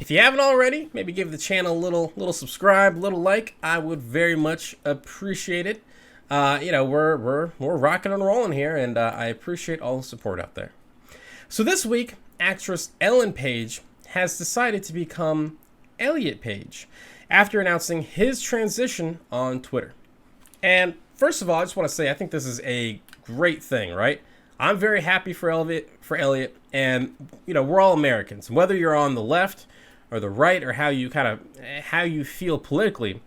If you haven't already, maybe give the channel a little subscribe, little like. I would very much appreciate it. We're rocking and rolling here, and I appreciate all the support out there. So this week, actress Ellen Page has decided to become Elliot Page after announcing his transition on Twitter. And first of all, I just want to say I think this is a great thing, right? I'm very happy for Elliot, and we're all Americans. Whether you're on the left or the right, or how you feel politically,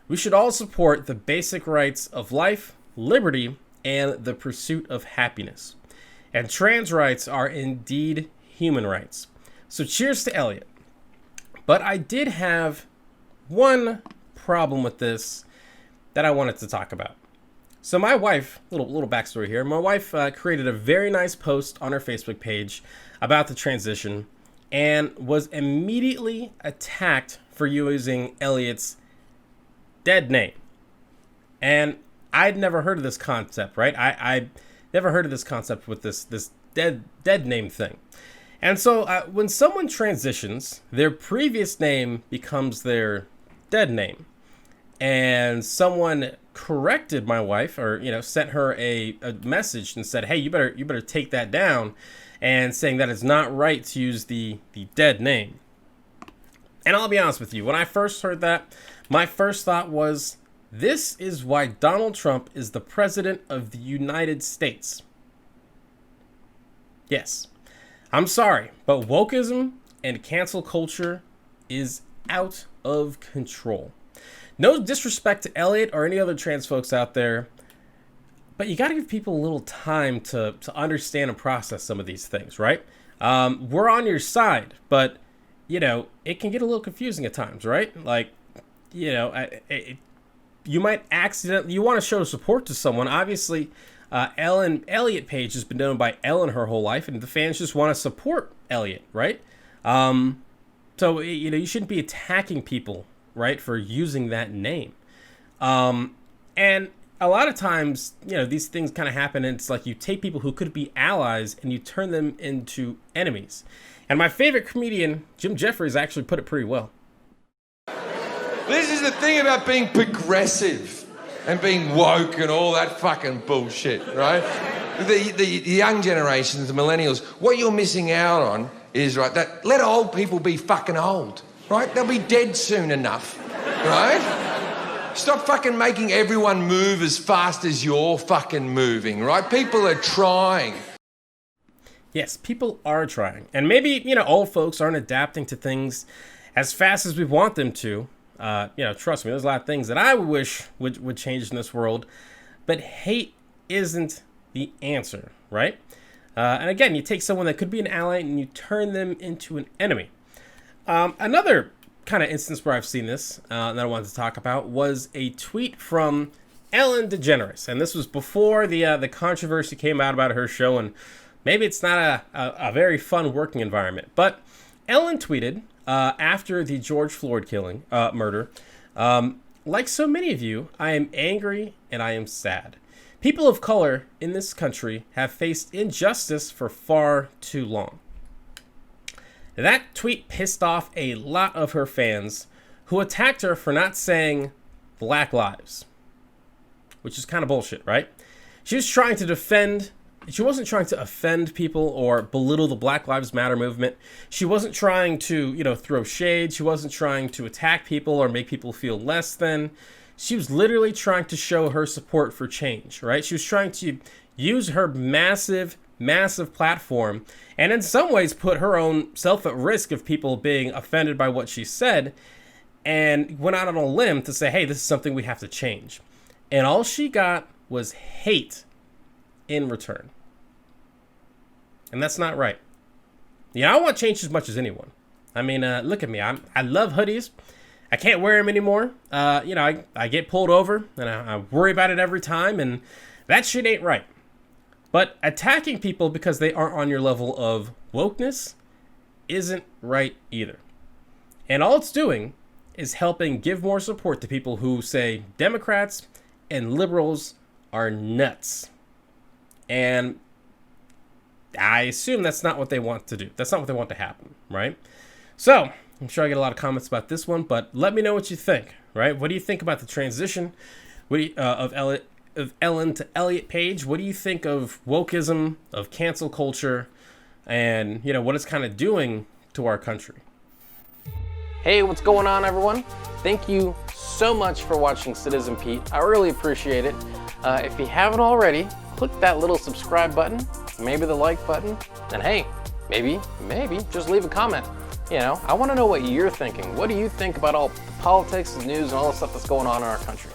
we should all support the basic rights of life, liberty, and the pursuit of happiness. And trans rights are indeed human rights. So cheers to Elliot. But I did have one problem with this that I wanted to talk about. So my wife, little backstory here, my wife created a very nice post on her Facebook page about the transition and was immediately attacked for using Elliot's dead name. And I'd never heard of this concept, right? I never heard of this concept with this dead name thing. And so when someone transitions, their previous name becomes their dead name. And someone corrected my wife, or sent her a message and said, hey, you better take that down, and saying that it's not right to use the dead name. And I'll be honest with you, when I first heard that, my first thought was, this is why Donald Trump is the president of the United States. Yes, I'm sorry, but wokeism and cancel culture is out of control. No disrespect to Elliot or any other trans folks out there, but you got to give people a little time to understand and process some of these things, right? We're on your side, but, it can get a little confusing at times, right? Like, you might accidentally, you want to show support to someone. Obviously, Elliot Page has been known by Ellen her whole life, and the fans just want to support Elliot, right? So, you shouldn't be attacking people, right, for using that name. And a lot of times, these things kind of happen, and it's like you take people who could be allies and you turn them into enemies. And my favorite comedian, Jim Jeffries, actually put it pretty well. This is the thing about being progressive and being woke and all that fucking bullshit, right? The young generations, the millennials, what you're missing out on is, right, that let old people be fucking old, right? They'll be dead soon enough, right? Stop fucking making everyone move as fast as you're fucking moving, right? People are trying. Yes, people are trying. And maybe, old folks aren't adapting to things as fast as we want them to. Trust me, there's a lot of things that I wish would change in this world. But hate isn't the answer, right? And again, you take someone that could be an ally and you turn them into an enemy. Another kind of instance where I've seen this that I wanted to talk about was a tweet from Ellen DeGeneres, and this was before the controversy came out about her show, and maybe it's not a very fun working environment. But Ellen tweeted after the George Floyd murder, like so many of you, I am angry and I am sad. People of color in this country have faced injustice for far too long. That tweet pissed off a lot of her fans who attacked her for not saying Black Lives, which is kind of bullshit, right? She wasn't trying to offend people or belittle the Black Lives Matter movement. She wasn't trying to, throw shade. She wasn't trying to attack people or make people feel less than. She was literally trying to show her support for change, right? She was trying to use her massive platform and in some ways put her own self at risk of people being offended by what she said, and went out on a limb to say, hey, this is something we have to change. And all she got was hate in return. And that's not right. I want change as much as anyone. I mean, look at me. I love hoodies. I can't wear them anymore. I get pulled over and I worry about it every time, and that shit ain't right. But attacking people because they aren't on your level of wokeness isn't right either. And all it's doing is helping give more support to people who say Democrats and liberals are nuts. And I assume that's not what they want to do. That's not what they want to happen, right? So I'm sure I get a lot of comments about this one, but let me know what you think, right? What do you think about the transition of Ellen to Elliot Page? What do you think of wokeism, of cancel culture, and, what it's kind of doing to our country? Hey, what's going on, everyone? Thank you so much for watching Citizen Pete. I really appreciate it. If you haven't already, click that little subscribe button, maybe the like button, and hey, maybe just leave a comment. I want to know what you're thinking. What do you think about all the politics, the news, and all the stuff that's going on in our country?